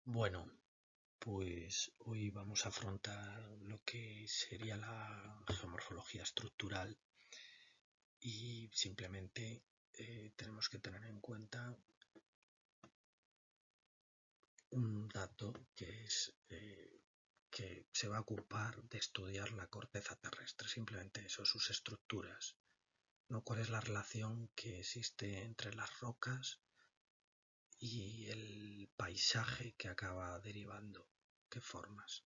Bueno, pues hoy vamos a afrontar lo que sería la geomorfología estructural y simplemente tenemos que tener en cuenta un dato que es que se va a ocupar de estudiar la corteza terrestre, simplemente eso, sus estructuras, ¿no? ¿Cuál es la relación que existe entre las rocas y el paisaje que acaba derivando? ¿Qué formas?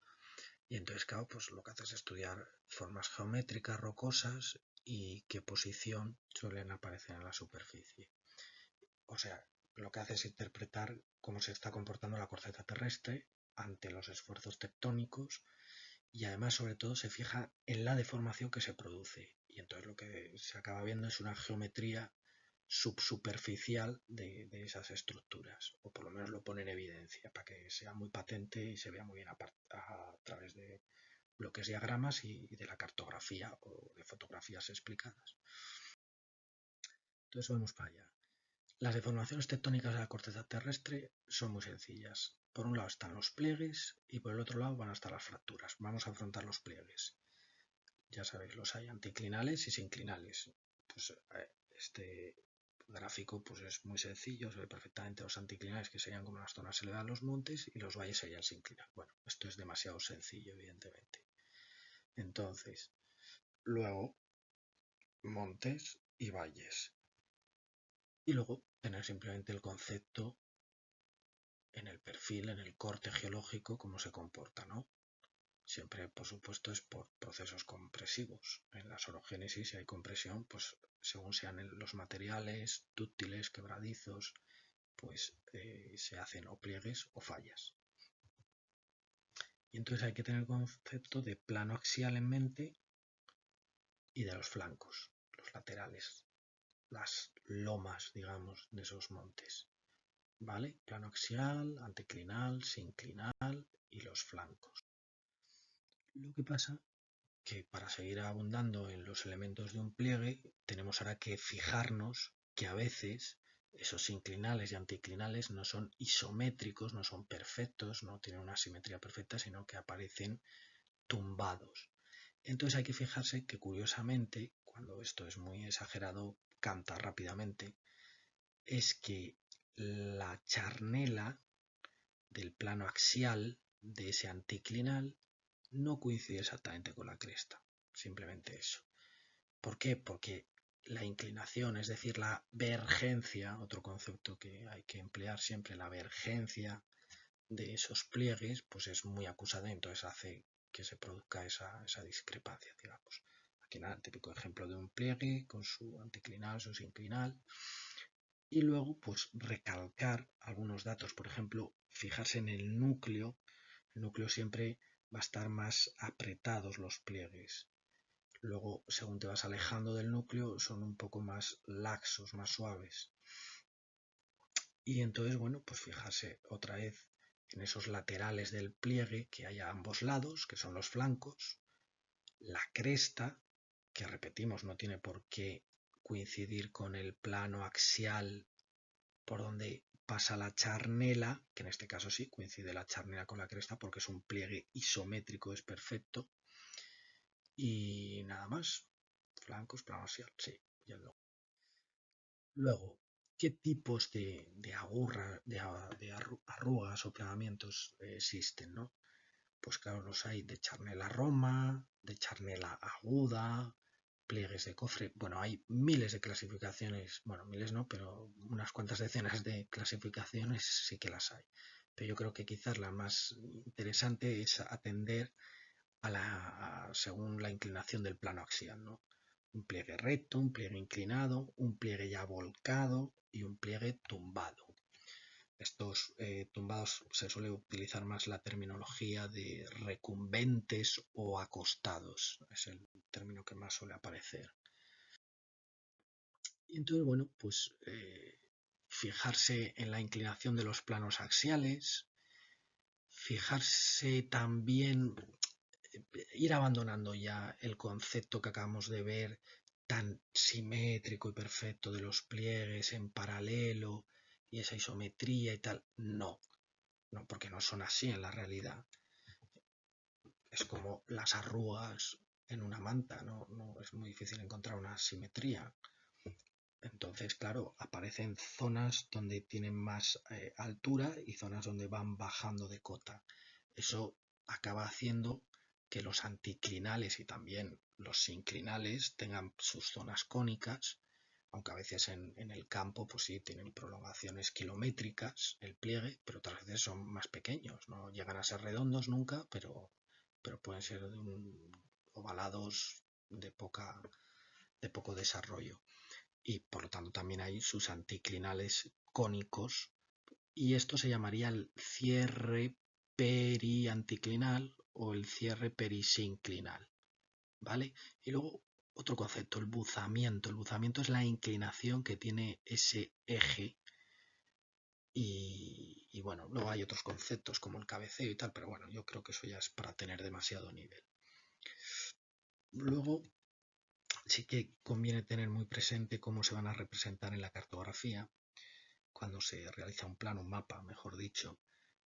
Y entonces, claro, pues lo que hace es estudiar formas geométricas rocosas y qué posición suelen aparecer en la superficie. O sea, lo que hace es interpretar cómo se está comportando la corteza terrestre ante los esfuerzos tectónicos y además, sobre todo, se fija en la deformación que se produce. Y entonces lo que se acaba viendo es una geometría subsuperficial de esas estructuras, o por lo menos lo pone en evidencia para que sea muy patente y se vea muy bien a través de bloques diagramas y de la cartografía o de fotografías explicadas. Entonces vamos para allá. Las deformaciones tectónicas de la corteza terrestre son muy sencillas. Por un lado están los pliegues y por el otro lado van a estar las fracturas. Vamos a afrontar los pliegues. Ya sabéis, los hay anticlinales y sinclinales. Pues este gráfico pues es muy sencillo, se ve perfectamente los anticlinales, que serían como las zonas elevadas de los montes, y los valles serían sinclinales. Bueno, esto es demasiado sencillo, evidentemente. Entonces, luego montes y valles. Y luego tener simplemente el concepto en el perfil, en el corte geológico, cómo se comporta, ¿no? Siempre, por supuesto, es por procesos compresivos. En las orogénesis, si hay compresión, pues según sean los materiales, dúctiles, quebradizos, pues se hacen o pliegues o fallas. Y entonces hay que tener el concepto de plano axial en mente y de los flancos, los laterales, las lomas, digamos, de esos montes. ¿Vale? Plano axial, anticlinal, sinclinal y los flancos. Lo que pasa que para seguir abundando en los elementos de un pliegue tenemos ahora que fijarnos que a veces esos inclinales y anticlinales no son isométricos, no son perfectos, no tienen una simetría perfecta, sino que aparecen tumbados. Entonces hay que fijarse que curiosamente, cuando esto es muy exagerado, canta rápidamente, es que la charnela del plano axial de ese anticlinal no coincide exactamente con la cresta. Simplemente eso. ¿Por qué? Porque la inclinación, es decir, la vergencia, otro concepto que hay que emplear siempre, la vergencia de esos pliegues, pues es muy acusada y entonces hace que se produzca esa discrepancia, digamos. Aquí nada, el típico ejemplo de un pliegue con su anticlinal, su sinclinal. Y luego, pues recalcar algunos datos, por ejemplo, fijarse en el núcleo siempre va a estar más apretados los pliegues. Luego, según te vas alejando del núcleo, son un poco más laxos, más suaves. Y entonces, bueno, pues fijarse otra vez en esos laterales del pliegue que hay a ambos lados, que son los flancos, la cresta, que repetimos, no tiene por qué coincidir con el plano axial por donde pasa la charnela, que en este caso sí coincide la charnela con la cresta porque es un pliegue isométrico, es perfecto. Y nada más, flancos, plano axial, sí. Luego, ¿qué tipos de arrugas o plegamientos existen, no? Pues claro, los hay de charnela roma, de charnela aguda, pliegues de cofre. Bueno, hay miles de clasificaciones, bueno, miles no, pero unas cuantas decenas de clasificaciones sí que las hay. Pero yo creo que quizás la más interesante es atender según la inclinación del plano axial, ¿no? Un pliegue recto, un pliegue inclinado, un pliegue ya volcado y un pliegue tumbado. Estos tumbados se suele utilizar más la terminología de recumbentes o acostados, es el término que más suele aparecer. Y entonces, bueno, pues fijarse en la inclinación de los planos axiales, fijarse también, ir abandonando ya el concepto que acabamos de ver tan simétrico y perfecto de los pliegues en paralelo y esa isometría y tal. No. no, porque no son así en la realidad. Es como las arrugas en una manta, no es muy difícil encontrar una simetría. Entonces, claro, aparecen zonas donde tienen más altura y zonas donde van bajando de cota. Eso acaba haciendo que los anticlinales y también los sinclinales tengan sus zonas cónicas, aunque a veces en el campo pues sí tienen prolongaciones kilométricas el pliegue, pero otras veces son más pequeños, no llegan a ser redondos nunca, pero pueden ser ovalados de poco desarrollo. Y por lo tanto también hay sus anticlinales cónicos, y esto se llamaría el cierre perianticlinal o el cierre perisinclinal, ¿vale? Y luego otro concepto, el buzamiento. El buzamiento es la inclinación que tiene ese eje y bueno, luego hay otros conceptos como el cabeceo y tal, pero bueno, yo creo que eso ya es para tener demasiado nivel. Luego sí que conviene tener muy presente cómo se van a representar en la cartografía cuando se realiza un plano, un mapa, mejor dicho.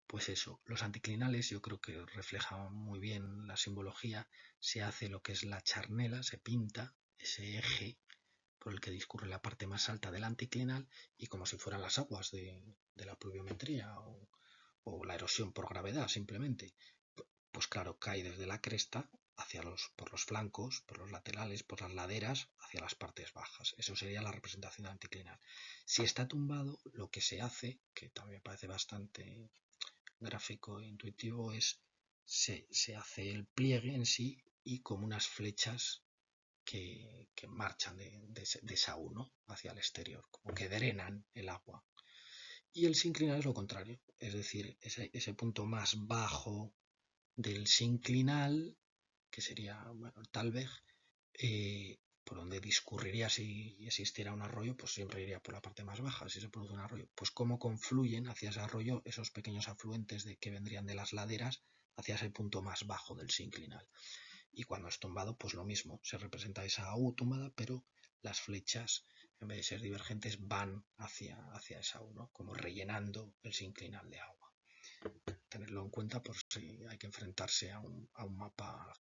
Pues eso, los anticlinales yo creo que reflejan muy bien la simbología. Se hace lo que es la charnela, se pinta ese eje por el que discurre la parte más alta del anticlinal, y como si fueran las aguas de la pluviometría o la erosión por gravedad simplemente, pues claro, cae desde la cresta por los flancos, por los laterales, por las laderas, hacia las partes bajas. Eso sería la representación anticlinal. Si está tumbado, lo que se hace, que también me parece bastante gráfico e intuitivo, es se hace el pliegue en sí y como unas flechas que marchan de esa uno hacia el exterior, como que drenan el agua. Y el sinclinal es lo contrario, es decir, ese punto más bajo del sinclinal, que sería, bueno, el Talweg, por donde discurriría si existiera un arroyo, pues siempre iría por la parte más baja. Si se produce un arroyo, pues cómo confluyen hacia ese arroyo esos pequeños afluentes que vendrían de las laderas hacia ese punto más bajo del sinclinal. Y cuando es tumbado, pues lo mismo, se representa esa U tumbada, pero las flechas, en vez de ser divergentes, van hacia esa U, ¿no? Como rellenando el sinclinal de agua. Tenerlo en cuenta por si hay que enfrentarse a un mapa.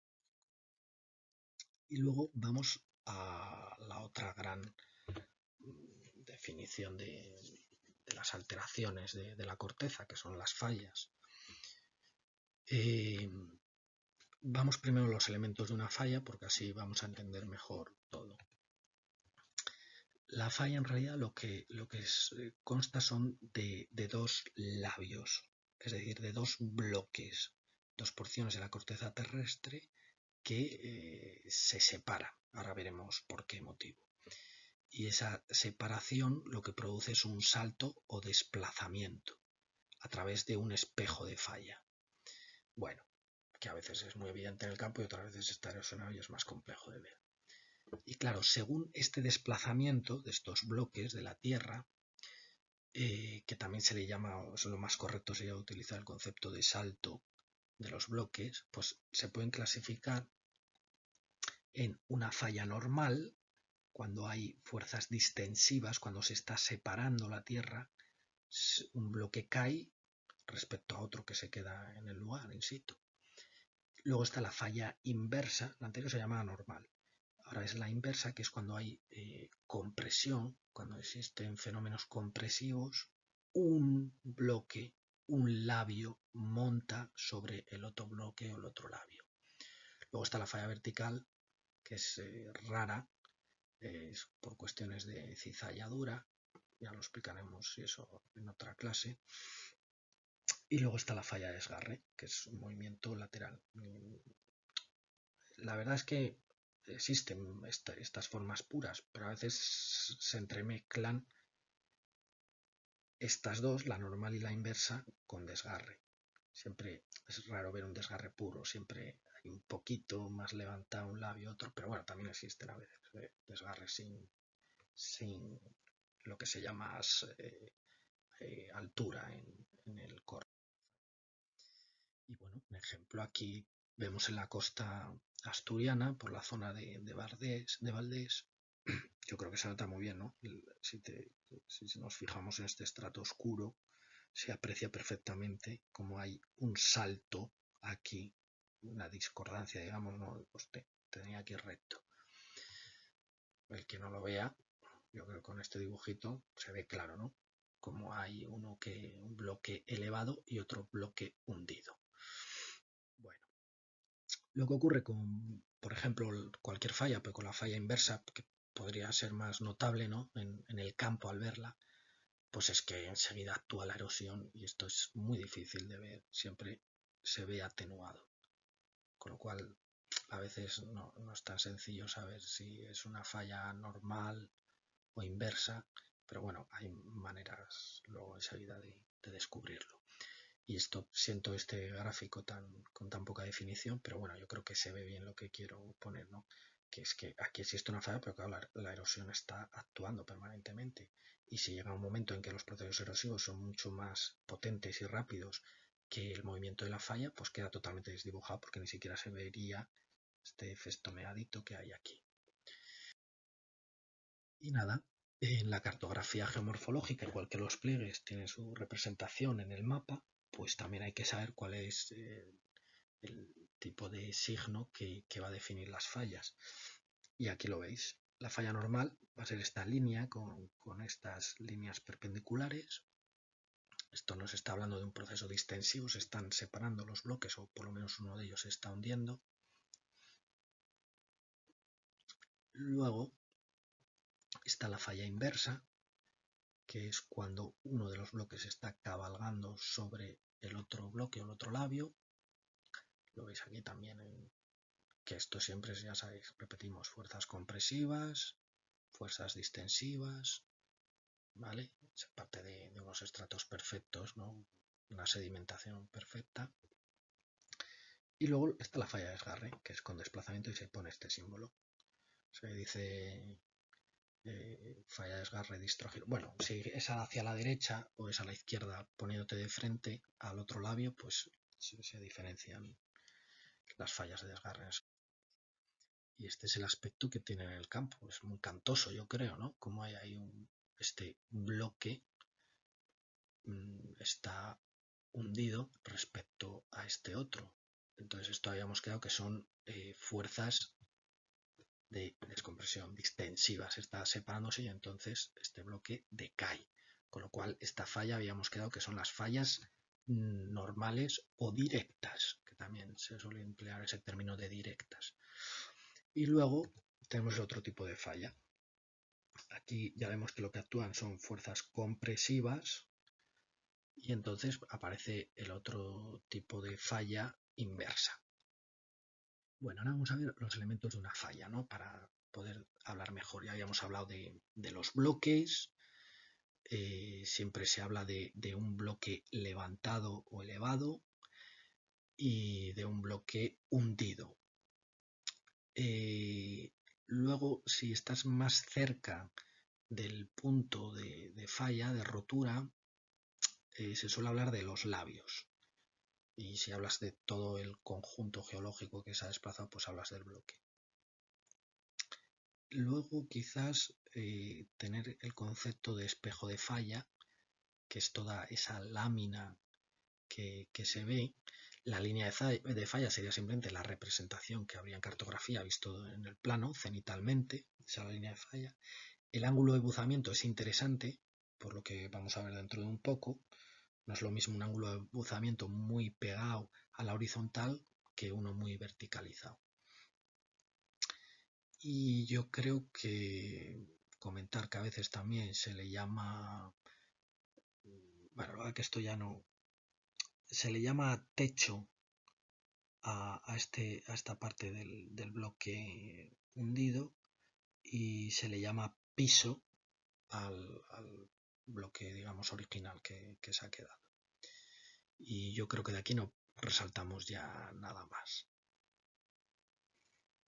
Y luego vamos a la otra gran definición de las alteraciones de la corteza, que son las fallas. Vamos primero a los elementos de una falla, porque así vamos a entender mejor todo. La falla en realidad lo que consta son de dos labios, es decir, de dos bloques, dos porciones de la corteza terrestre que se separan. Ahora veremos por qué motivo. Y esa separación lo que produce es un salto o desplazamiento a través de un espejo de falla. Bueno, que a veces es muy evidente en el campo y otras veces está erosionado y es más complejo de ver. Y claro, según este desplazamiento de estos bloques de la Tierra, que también se le llama, o lo más correcto sería utilizar el concepto de salto de los bloques, pues se pueden clasificar en una falla normal, cuando hay fuerzas distensivas, cuando se está separando la Tierra, un bloque cae respecto a otro que se queda en el lugar, in situ. Luego está la falla inversa, la anterior se llamaba normal, ahora es la inversa, que es cuando hay compresión, cuando existen fenómenos compresivos, un bloque, un labio monta sobre el otro bloque o el otro labio. Luego está la falla vertical, que es rara, es por cuestiones de cizalladura, ya lo explicaremos eso en otra clase. Y luego está la falla de desgarre, que es un movimiento lateral. La verdad es que existen estas formas puras, pero a veces se entremezclan estas dos, la normal y la inversa, con desgarre. Siempre es raro ver un desgarre puro, siempre hay un poquito más levantado un labio, otro, pero bueno, también existen a veces desgarres sin lo que se llama altura en el corte. Y bueno, un ejemplo aquí vemos en la costa asturiana, por la zona de Valdés, yo creo que se nota muy bien, ¿no? Si nos fijamos en este estrato oscuro, se aprecia perfectamente como hay un salto aquí, una discordancia, digamos, ¿no? El poste tenía que ir recto. El que no lo vea, yo creo que con este dibujito se ve claro, ¿no? Como hay un bloque elevado y otro bloque hundido. Bueno, lo que ocurre con, por ejemplo, cualquier falla, pero con la falla inversa, que podría ser más notable, ¿no? En el campo al verla, pues es que enseguida actúa la erosión y esto es muy difícil de ver, siempre se ve atenuado, con lo cual a veces no es tan sencillo saber si es una falla normal o inversa, pero bueno, hay maneras luego enseguida de descubrirlo. Y esto, siento este gráfico con tan poca definición, pero bueno, yo creo que se ve bien lo que quiero poner, ¿no? Que es que aquí existe una falla, pero claro, la erosión está actuando permanentemente. Y si llega un momento en que los procesos erosivos son mucho más potentes y rápidos que el movimiento de la falla, pues queda totalmente desdibujado porque ni siquiera se vería este festoneadito que hay aquí. Y nada, en la cartografía geomorfológica, igual que los pliegues tienen su representación en el mapa, pues también hay que saber cuál es el tipo de signo que va a definir las fallas. Y aquí lo veis. La falla normal va a ser esta línea con estas líneas perpendiculares. Esto nos está hablando de un proceso distensivo, se están separando los bloques o por lo menos uno de ellos se está hundiendo. Luego está la falla inversa, que es cuando uno de los bloques está cabalgando sobre el otro bloque o el otro labio. Lo veis aquí también, que esto siempre, ya sabéis, repetimos, fuerzas compresivas, fuerzas distensivas, ¿vale? Se parte de unos estratos perfectos, ¿no? Una sedimentación perfecta. Y luego está la falla de desgarre, que es con desplazamiento y se pone este símbolo. Se dice falla de desgarre distrógeno. Bueno, si es hacia la derecha o es a la izquierda poniéndote de frente al otro labio, pues se diferencian las fallas de desgarre. Y este es el aspecto que tiene en el campo. Es muy cantoso, yo creo, ¿no? Como hay ahí este bloque está hundido respecto a este otro. Entonces esto habíamos quedado que son fuerzas de descompresión distensivas. Está separándose y entonces este bloque decae. Con lo cual esta falla habíamos quedado que son las fallas normales o directas, que también se suele emplear ese término de directas. Y luego tenemos otro tipo de falla. Aquí ya vemos que lo que actúan son fuerzas compresivas y entonces aparece el otro tipo de falla inversa. Bueno, ahora vamos a ver los elementos de una falla, ¿no? Para poder hablar mejor. Ya habíamos hablado de los bloques, siempre se habla de un bloque levantado o elevado y de un bloque hundido. Luego, si estás más cerca del punto de falla, de rotura, se suele hablar de los labios. Y si hablas de todo el conjunto geológico que se ha desplazado, pues hablas del bloque. Luego quizás tener el concepto de espejo de falla, que es toda esa lámina que se ve. La línea de falla sería simplemente la representación que habría en cartografía visto en el plano, cenitalmente, esa es la línea de falla. El ángulo de buzamiento es interesante, por lo que vamos a ver dentro de un poco. No es lo mismo un ángulo de buzamiento muy pegado a la horizontal que uno muy verticalizado. Y yo creo que comentar que a veces también se le llama, bueno, la verdad que esto ya no, se le llama techo a esta parte del bloque hundido y se le llama piso al bloque, digamos, original que se ha quedado. Y yo creo que de aquí no resaltamos ya nada más.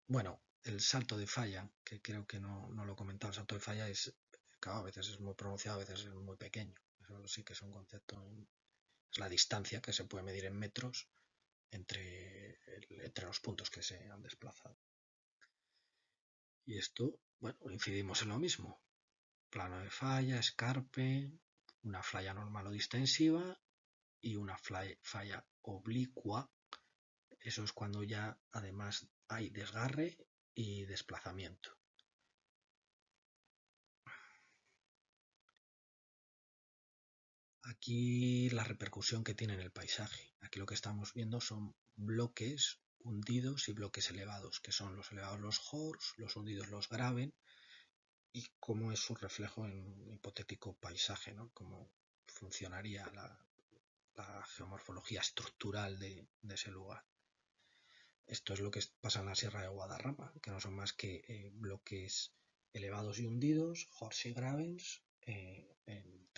Bueno, el salto de falla, que creo que no lo he comentado, el salto de falla es, claro, a veces es muy pronunciado, a veces es muy pequeño. Eso sí que es un concepto, es la distancia que se puede medir en metros entre los puntos que se han desplazado. Y esto, bueno, incidimos en lo mismo. Plano de falla, escarpe, una falla normal o distensiva y una falla oblicua. Eso es cuando ya además hay desgarre y desplazamiento. Aquí la repercusión que tiene en el paisaje. Aquí lo que estamos viendo son bloques hundidos y bloques elevados, que son los elevados los Hors, los hundidos los Graben, y cómo es su reflejo en un hipotético paisaje, ¿no? Cómo funcionaría la geomorfología estructural de ese lugar. Esto es lo que pasa en la Sierra de Guadarrama, que no son más que bloques elevados y hundidos, Hors y Gravens, en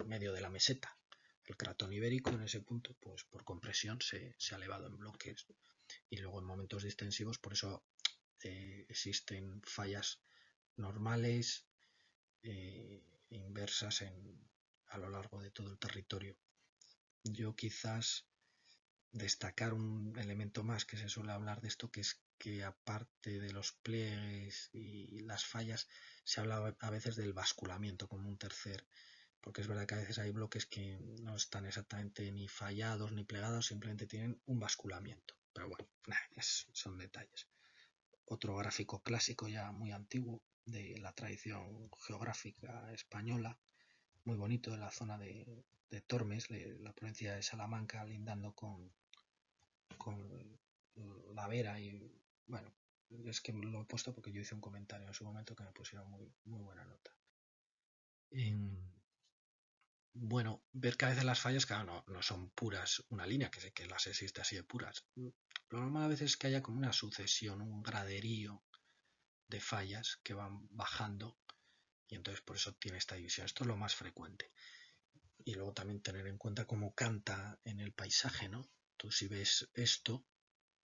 medio de la meseta. El cratón ibérico en ese punto, pues por compresión se ha elevado en bloques, y luego en momentos distensivos, por eso existen fallas normales inversas a lo largo de todo el territorio. Yo quizás destacar un elemento más que se suele hablar de esto, que es que aparte de los pliegues y las fallas, se habla a veces del basculamiento como un tercer, porque es verdad que a veces hay bloques que no están exactamente ni fallados ni plegados, simplemente tienen un basculamiento. Pero bueno, son detalles. Otro gráfico clásico ya muy antiguo de la tradición geográfica española, muy bonito, de la zona de Tormes, la provincia de Salamanca, lindando con la Vera. Y bueno, es que lo he puesto porque yo hice un comentario en su momento que me pusieron muy, muy buena nota. Bueno, ver que a veces las fallas, claro, no son puras una línea, que sé que las existe así de puras. Lo normal a veces es que haya como una sucesión, un graderío de fallas que van bajando, y entonces por eso tiene esta división. Esto es lo más frecuente. Y luego también tener en cuenta cómo canta en el paisaje, ¿no? Tú si ves esto,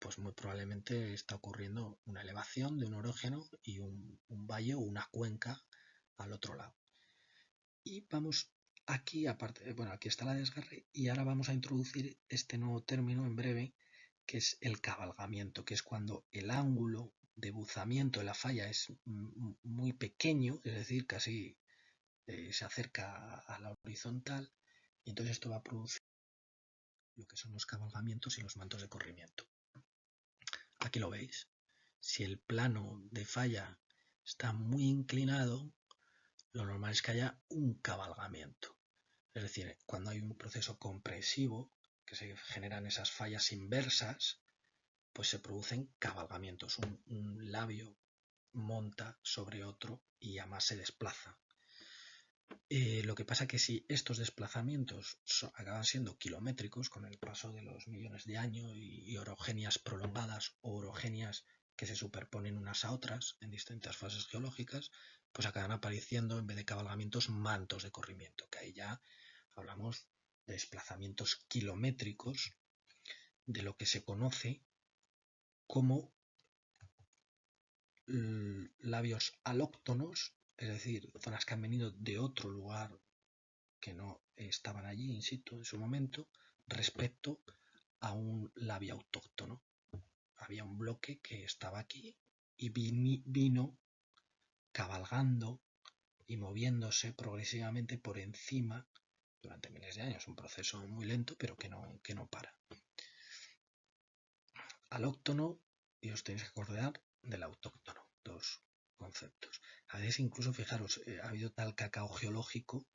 pues muy probablemente está ocurriendo una elevación de un orógeno y un valle o una cuenca al otro lado. Y vamos aquí, aparte, bueno, aquí está la desgarre, y ahora vamos a introducir este nuevo término en breve, que es el cabalgamiento, que es cuando el ángulo de buzamiento de la falla es muy pequeño, es decir, casi se acerca a la horizontal, y entonces esto va a producir lo que son los cabalgamientos y los mantos de corrimiento. Aquí lo veis. Si el plano de falla está muy inclinado, lo normal es que haya un cabalgamiento. Es decir, cuando hay un proceso compresivo, que se generan esas fallas inversas, pues se producen cabalgamientos. Un labio monta sobre otro y además se desplaza. Lo que pasa es que si estos desplazamientos acaban siendo kilométricos con el paso de los millones de años y orogenias prolongadas o orogenias que se superponen unas a otras en distintas fases geológicas, pues acaban apareciendo, en vez de cabalgamientos, mantos de corrimiento, que ahí ya hablamos de desplazamientos kilométricos de lo que se conoce como labios alóctonos, es decir, zonas que han venido de otro lugar que no estaban allí in situ en su momento, respecto a un labio autóctono. Había un bloque que estaba aquí y vino cabalgando y moviéndose progresivamente por encima durante miles de años. Un proceso muy lento, pero que no para. Alóctono, y os tenéis que acordar del autóctono, dos conceptos. A veces incluso, fijaros, ha habido tal cacao geológico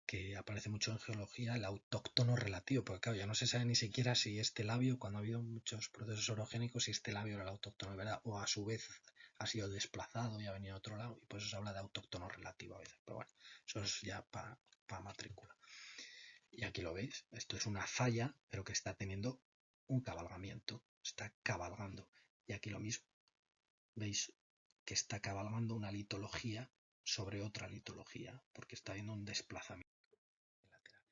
que aparece mucho en geología, el autóctono relativo, porque claro, ya no se sabe ni siquiera si este labio, cuando ha habido muchos procesos orogénicos, si este labio era el autóctono, ¿verdad? O a su vez ha sido desplazado y ha venido a otro lado, y por eso se habla de autóctono relativo a veces. Pero bueno, eso es ya para matrícula. Y aquí lo veis, esto es una falla, pero que está teniendo un cabalgamiento, está cabalgando. Y aquí lo mismo, veis que está cabalgando una litología sobre otra litología, porque está habiendo un desplazamiento lateral.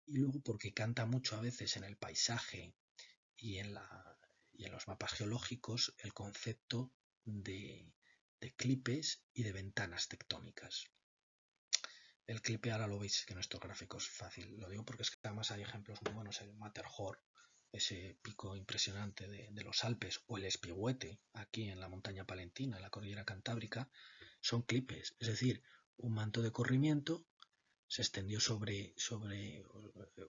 Y luego porque canta mucho a veces en el paisaje y en los mapas geológicos el concepto de clipes y de ventanas tectónicas. El clipe ahora lo veis que en estos gráficos es fácil, lo digo porque es que además hay ejemplos muy buenos, el Matterhorn, ese pico impresionante de los Alpes, o el Espigüete aquí en la montaña palentina, en la cordillera cantábrica, son clipes, es decir, un manto de corrimiento se extendió sobre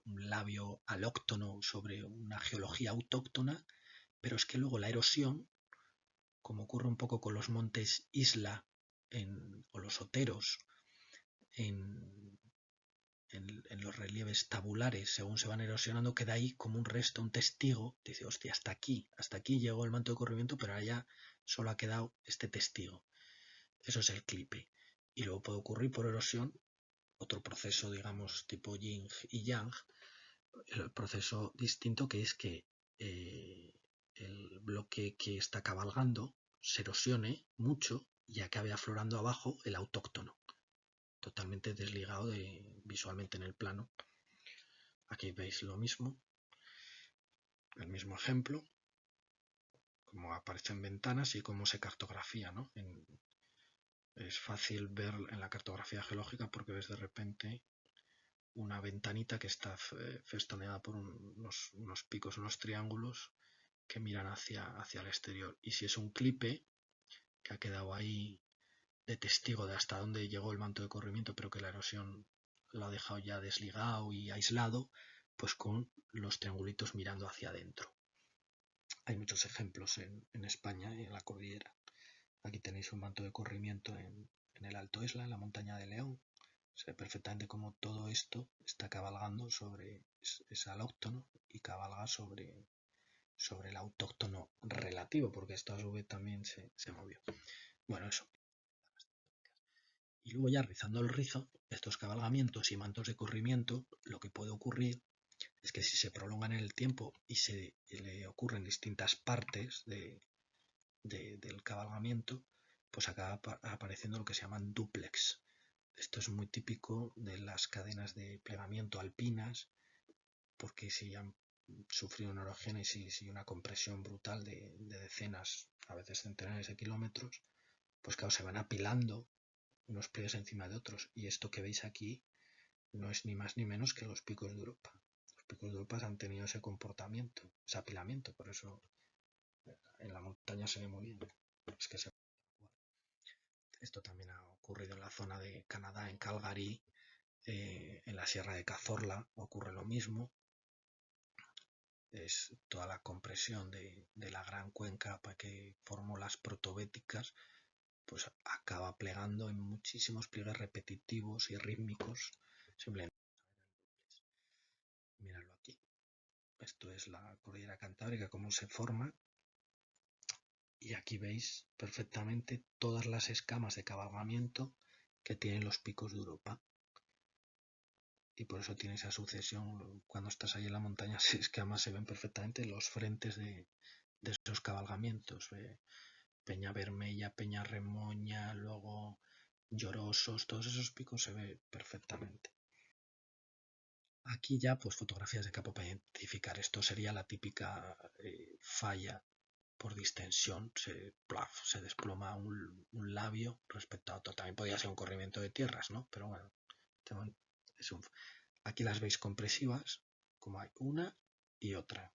un labio alóctono, sobre una geología autóctona, pero es que luego la erosión, como ocurre un poco con los montes isla o los oteros en los relieves tabulares, según se van erosionando, queda ahí como un resto, un testigo. Dice, hostia, hasta aquí llegó el manto de corrimiento, pero ahora ya solo ha quedado este testigo. Eso es el clipe. Y luego puede ocurrir por erosión otro proceso, digamos, tipo yin y yang, el proceso distinto, que es que el bloque que está cabalgando se erosione mucho y acabe aflorando abajo el autóctono, totalmente desligado visualmente en el plano. Aquí veis lo mismo, el mismo ejemplo, como aparecen ventanas y cómo se cartografía, ¿no? Es fácil ver en la cartografía geológica porque ves de repente una ventanita que está festoneada por unos picos, unos triángulos que miran hacia el exterior. Y si es un clipe que ha quedado ahí de testigo de hasta dónde llegó el manto de corrimiento, pero que la erosión lo ha dejado ya desligado y aislado, pues con los triangulitos mirando hacia adentro. Hay muchos ejemplos en España y en la cordillera. Aquí tenéis un manto de corrimiento en el Alto Esla, en la montaña de León. Se ve perfectamente cómo todo esto está cabalgando sobre ese alóctono y cabalga sobre el autóctono relativo, porque esto a su vez también se movió. Bueno, eso. Y luego ya rizando el rizo, estos cabalgamientos y mantos de corrimiento, lo que puede ocurrir es que si se prolongan en el tiempo y se le ocurren distintas partes del cabalgamiento, pues acaba apareciendo lo que se llaman dúplex. Esto es muy típico de las cadenas de plegamiento alpinas, porque si han sufrido una orogénesis y una compresión brutal de decenas, a veces centenares de kilómetros, pues claro, se van apilando unos pliegues encima de otros. Y esto que veis aquí no es ni más ni menos que los picos de Europa. Los picos de Europa han tenido ese comportamiento, ese apilamiento, por eso en la montaña se ve muy bien. Es que esto también ha ocurrido en la zona de Canadá, en Calgary, en la sierra de Cazorla ocurre lo mismo. Es toda la compresión de la gran cuenca que formó las protobéticas, pues acaba plegando en muchísimos pliegues repetitivos y rítmicos. Simplemente miradlo aquí. Esto es la cordillera cantábrica, cómo se forma. Y aquí veis perfectamente todas las escamas de cabalgamiento que tienen los picos de Europa. Y por eso tiene esa sucesión. Cuando estás ahí en la montaña, es que además se ven perfectamente los frentes de esos cabalgamientos. Peña Vermella, Peña Remoña, luego Llorosos, todos esos picos se ve perfectamente. Aquí ya, pues fotografías de campo para identificar. Esto sería la típica falla por distensión. Se desploma un labio respecto a otro. También podría ser un corrimiento de tierras, ¿no? Pero bueno, aquí las veis compresivas, como hay una y otra.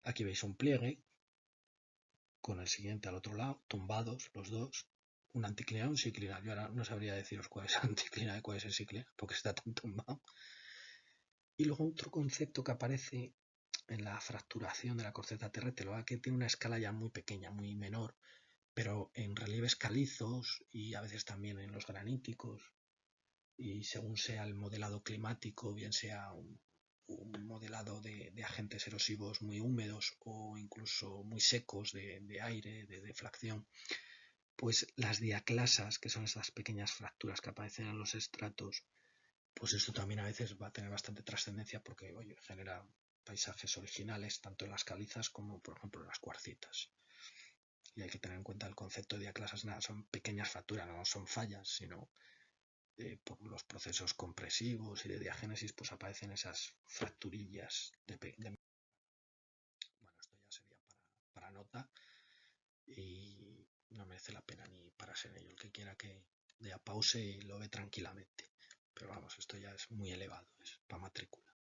Aquí veis un pliegue con el siguiente al otro lado, tumbados los dos, un anticlinal y un ciclinal. Yo ahora no sabría deciros cuál es el anticlinal y cuál es el ciclinal, porque está tan tumbado. Y luego otro concepto que aparece en la fracturación de la corteza terrestre, lo que tiene una escala ya muy pequeña, muy menor, pero en relieves calizos y a veces también en los graníticos, y según sea el modelado climático, bien sea un modelado de agentes erosivos muy húmedos o incluso muy secos de aire, de defracción, pues las diaclasas, que son estas pequeñas fracturas que aparecen en los estratos, pues esto también a veces va a tener bastante trascendencia porque genera paisajes originales tanto en las calizas como por ejemplo en las cuarcitas. Y hay que tener en cuenta el concepto de diaclasas, nada, son pequeñas fracturas, no son fallas, sino por los procesos compresivos y de diagénesis, pues aparecen esas fracturillas bueno, esto ya sería para nota y no merece la pena ni pararse en ello. El que quiera que dé a pause y lo ve tranquilamente. Pero vamos, esto ya es muy elevado, es para matrícula.